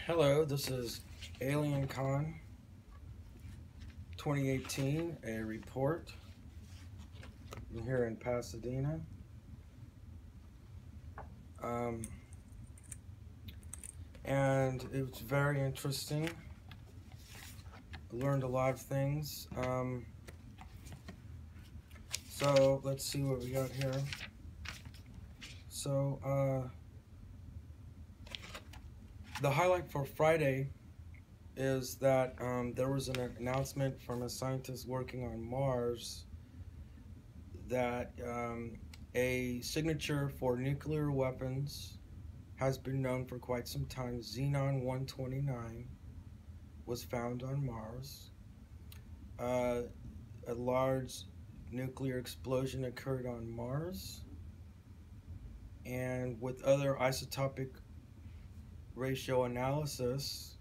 Hello, this is AlienCon 2018, a report. I'm here in Pasadena. And it was very interesting. I learned a lot of things. So let's see what we got here. So the highlight for Friday is that there was an announcement from a scientist working on Mars that a signature for nuclear weapons has been known for quite some time. Xenon 129 was found on Mars. A large nuclear explosion occurred on Mars, and with other isotopic ratio analysis,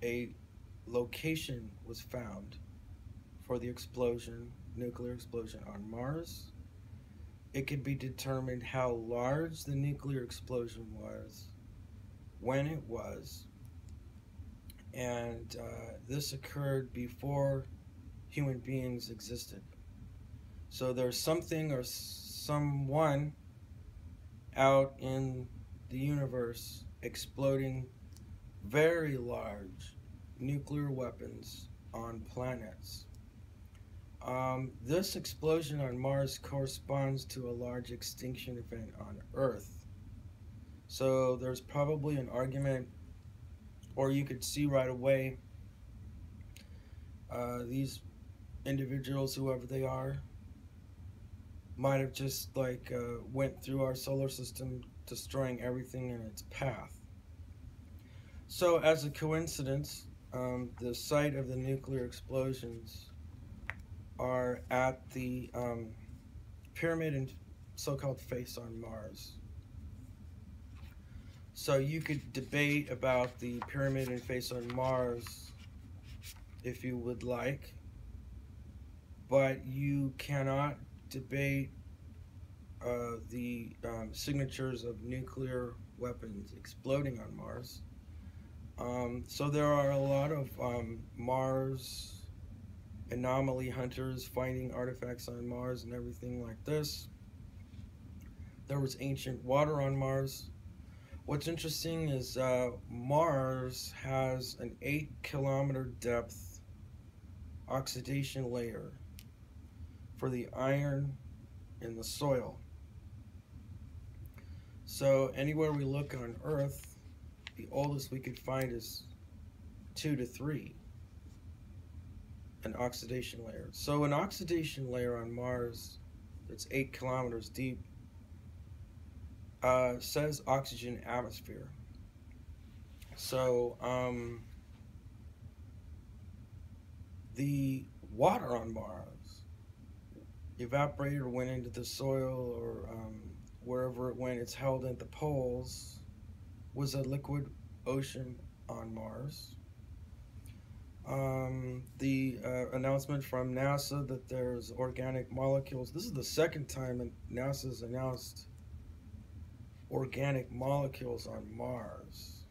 a location was found for the explosion, nuclear explosion on Mars. It could be determined how large the nuclear explosion was, when it was, and this occurred before human beings existed. So there's something or someone out in the universe exploding very large nuclear weapons on planets. This explosion on Mars corresponds to a large extinction event on Earth. So there's probably an argument, or you could see right away, these individuals, whoever they are, might have just went through our solar system, destroying everything in its path. So as a coincidence, the site of the nuclear explosions are at the pyramid and so-called face on Mars. So you could debate about the pyramid and face on Mars if you would like, but you cannot debate the signatures of nuclear weapons exploding on Mars. So there are a lot of Mars anomaly hunters finding artifacts on Mars and everything like this. There was ancient water on Mars. What's interesting is Mars has an 8-kilometer depth oxidation layer for the iron in the soil. So anywhere we look on Earth, the oldest we could find is 2 to 3. An oxidation layer. So an oxidation layer on Mars that's 8 kilometers deep says oxygen atmosphere. So the water on Mars evaporated or went into the soil, or wherever it went, it's held at the poles, was a liquid ocean on Mars. The announcement from NASA that there's organic molecules. This is the second time NASA's announced organic molecules on Mars.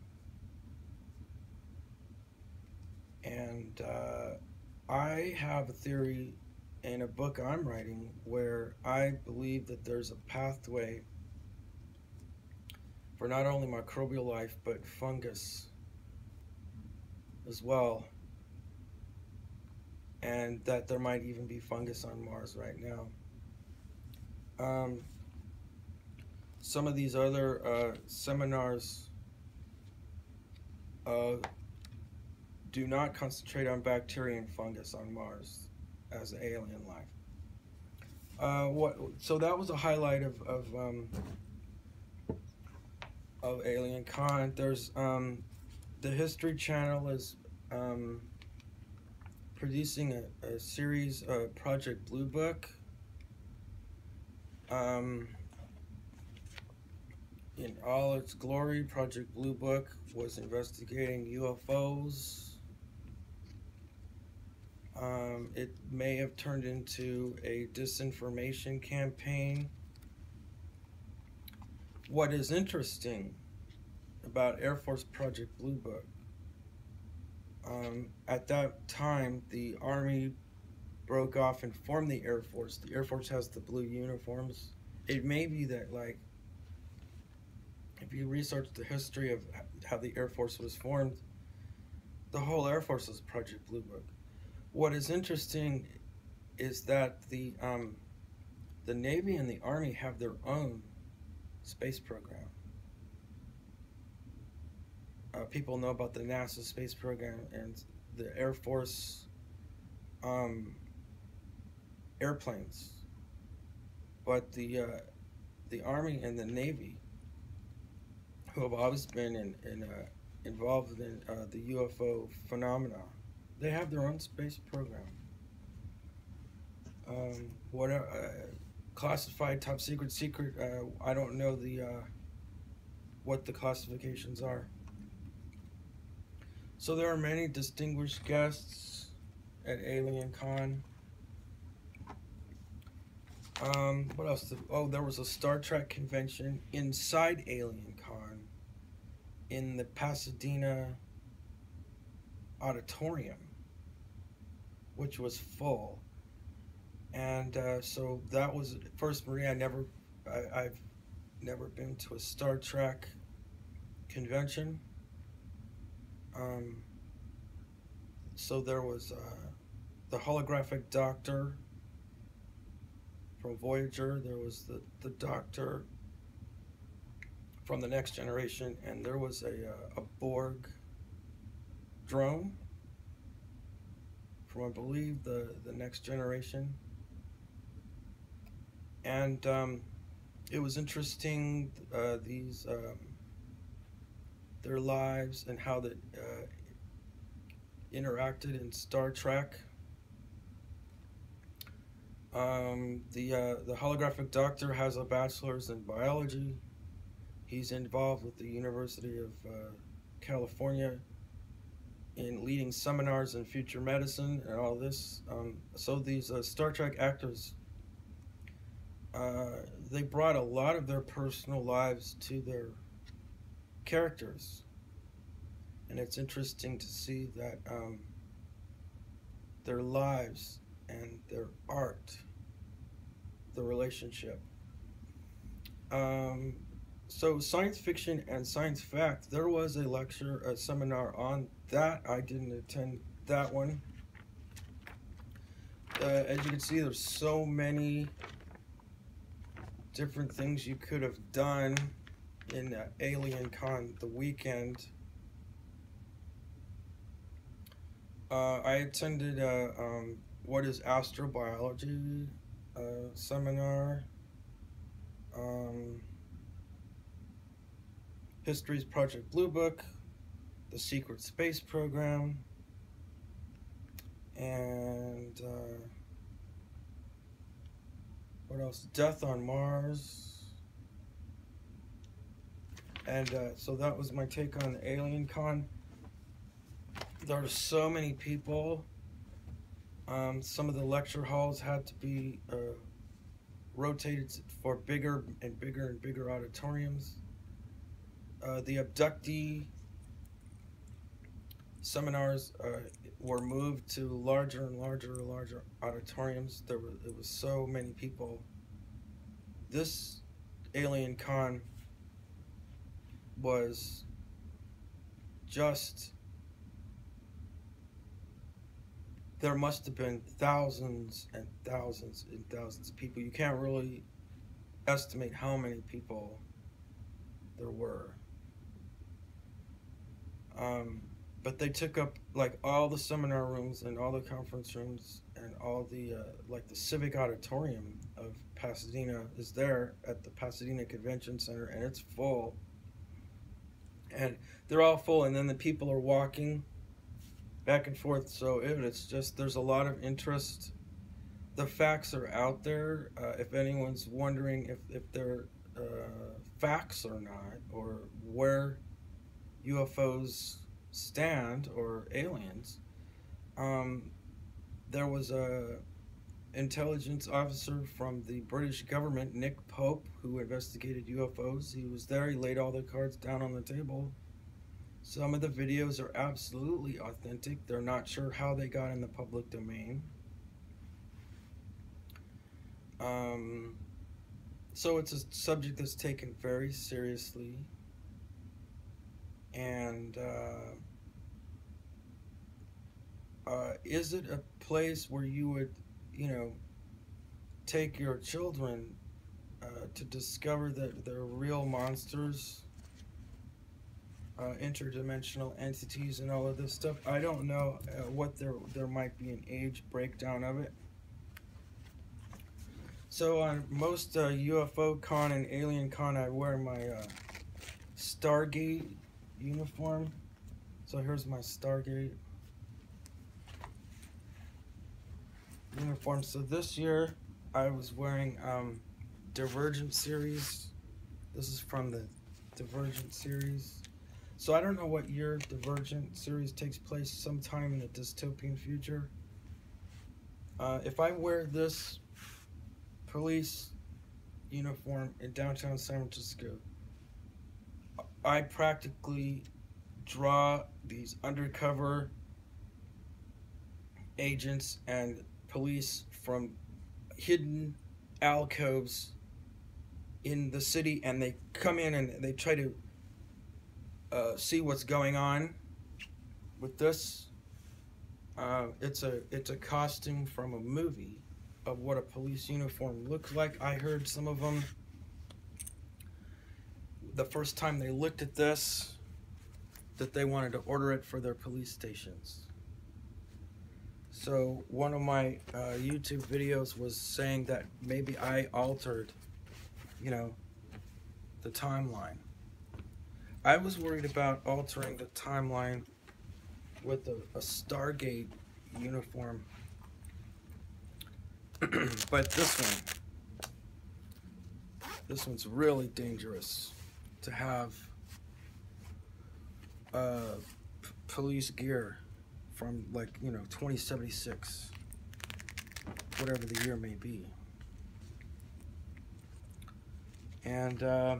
And I have a theory in a book I'm writing where I believe that there's a pathway for not only microbial life but fungus as well, and that there might even be fungus on Mars right now. Some of these other seminars do not concentrate on bacteria and fungus on Mars as alien life. So that was a highlight of AlienCon. There's the History Channel is producing a series, Project Blue Book. In all its glory, Project Blue Book was investigating UFOs. It may have turned into a disinformation campaign. What is interesting about Air Force Project Blue Book, at that time, the Army broke off and formed the Air Force. The Air Force has the blue uniforms. It may be that, like, if you research the history of how the Air Force was formed, the whole Air Force is Project Blue Book. What is interesting is that the Navy and the Army have their own space program. People know about the NASA space program and the Air Force airplanes, but the Army and the Navy, who have always been involved in the UFO phenomena, they have their own space program. What classified, top secret, secret? I don't know what the classifications are. So there are many distinguished guests at AlienCon. What else? There was a Star Trek convention inside AlienCon in the Pasadena auditorium, which was full. And so that was first, Marie. I've never been to a Star Trek convention. So there was the holographic doctor from Voyager. There was the doctor from the Next Generation, and there was a Borg drone from, I believe, the Next Generation. And it was interesting, their lives and how they interacted in Star Trek. The holographic doctor has a bachelor's in biology. He's involved with the University of California in leading seminars in future medicine and all this. So these Star Trek actors, they brought a lot of their personal lives to their characters, and it's interesting to see that their lives and their art, the relationship. So science fiction and science fact, there was a seminar on that. I didn't attend that one. As you can see, there's so many different things you could have done in AlienCon the weekend. I attended what is astrobiology seminar, History's Project Blue Book, the Secret Space Program, and what else? Death on Mars. And so that was my take on AlienCon. There are so many people. Some of the lecture halls had to be rotated for bigger and bigger and bigger auditoriums. The abductee seminars were moved to larger and larger and larger auditoriums. It was so many people. This AlienCon was just, there must have been thousands and thousands and thousands of people. You can't really estimate how many people there were. But they took up like all the seminar rooms and all the conference rooms and all the like the civic auditorium of Pasadena is there at the Pasadena Convention Center, and it's full. And they're all full, and then the people are walking back and forth. So it's just, there's a lot of interest. The facts are out there. If anyone's wondering if they're facts or not, or where UFOs stand or aliens, there was intelligence officer from the British government, Nick Pope, who investigated UFOs. He was there. He laid all the cards down on the table. Some of the videos are absolutely authentic. They're not sure how they got in the public domain. So it's a subject that's taken very seriously. And is it a place where you would, take your children to discover that they're real monsters, interdimensional entities, and all of this stuff? I don't know what there might be an age breakdown of it. So on most UFO con and AlienCon, I wear my Stargate uniform. So here's my Stargate uniform. So this year I was wearing Divergent series. This is from the Divergent series. So I don't know what year Divergent series takes place, sometime in the dystopian future. If I wear this police uniform in downtown San Francisco, I practically draw these undercover agents and police from hidden alcoves in the city, and they come in and they try to see what's going on with this. It's a costume from a movie of what a police uniform looks like. I heard some of them, the first time they looked at this, that they wanted to order it for their police stations. So one of my YouTube videos was saying that maybe I altered, the timeline. I was worried about altering the timeline with a Stargate uniform. But this one's really dangerous to have police gear from, 2076, whatever the year may be. And so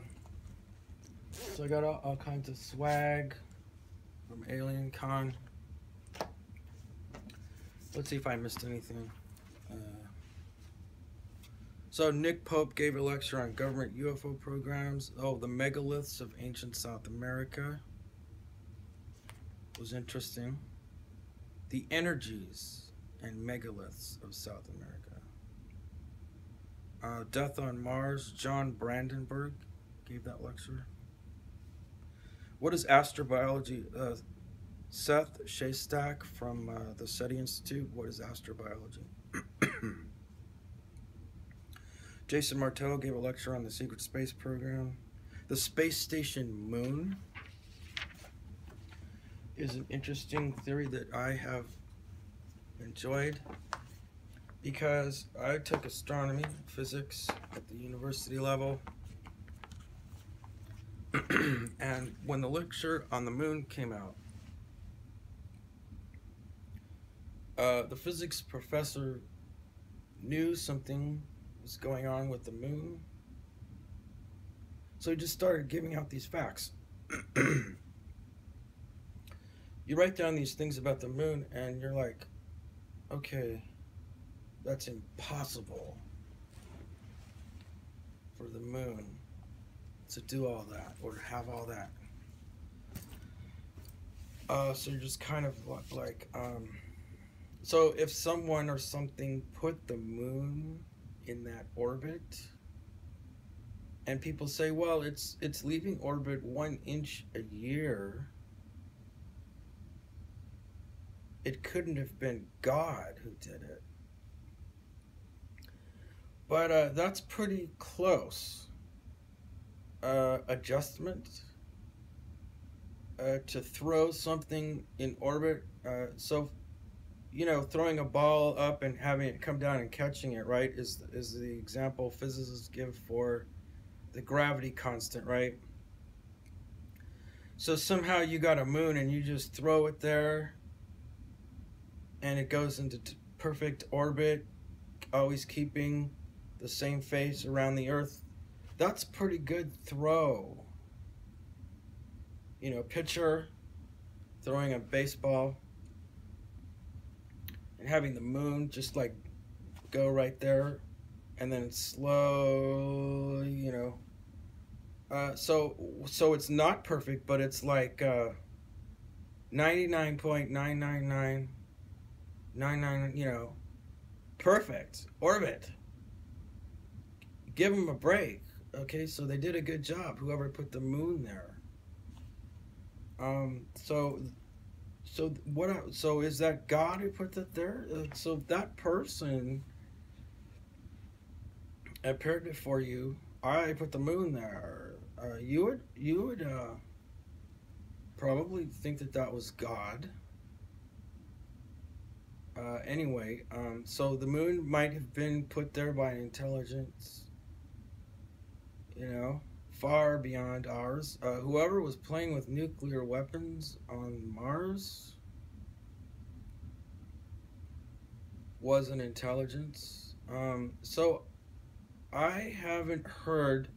I got all kinds of swag from AlienCon. Let's see if I missed anything. So Nick Pope gave a lecture on government UFO programs. Oh, the megaliths of ancient South America was interesting. The energies and megaliths of South America. Death on Mars. John Brandenburg gave that lecture. What is astrobiology? Seth Shostak from the SETI Institute. What is astrobiology? Jason Martell gave a lecture on the secret space program. The space station moon is an interesting theory that I have enjoyed, because I took astronomy, physics at the university level. And when the lecture on the moon came out, the physics professor knew something was going on with the moon, so he just started giving out these facts. You write down these things about the moon and you're like, okay, that's impossible for the moon to do all that or to have all that. So you're just kind of like, so if someone or something put the moon in that orbit, and people say, well, it's leaving orbit 1 inch a year, it couldn't have been God who did it. But that's pretty close. Adjustment to throw something in orbit. So, throwing a ball up and having it come down and catching it, right, is the example physicists give for the gravity constant, right? So somehow you got a moon and you just throw it there and it goes into perfect orbit always keeping the same face around the Earth. That's pretty good throw. You know, pitcher throwing a baseball and having the moon just like go right there, and then slow, you know. So it's not perfect, but it's like 99.99999, you know, perfect orbit. Give them a break, okay? So they did a good job. Whoever put the moon there. So is that God who put that there? So that person appeared before you. I put the moon there. You would probably think that that was God. Anyway, so the moon might have been put there by an intelligence, you know, far beyond ours. Whoever was playing with nuclear weapons on Mars was an intelligence. So I haven't heard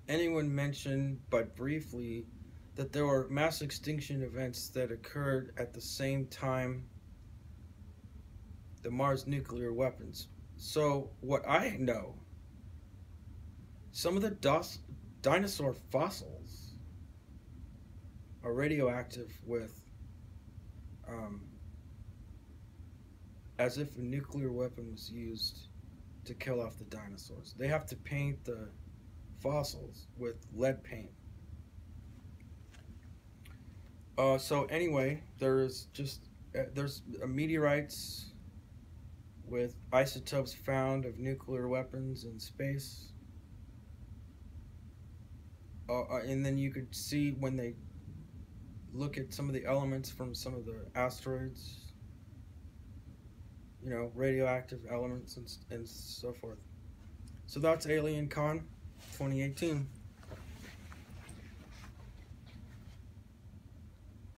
anyone mention, but briefly, that there were mass extinction events that occurred at the same time the Mars nuclear weapons. So what I know, some of the dinosaur fossils are radioactive with, as if a nuclear weapon was used to kill off the dinosaurs. They have to paint the fossils with lead paint. So anyway, there's meteorites with isotopes found of nuclear weapons in space. And then you could see when they look at some of the elements from some of the asteroids, you know, radioactive elements and so forth. So that's AlienCon 2018.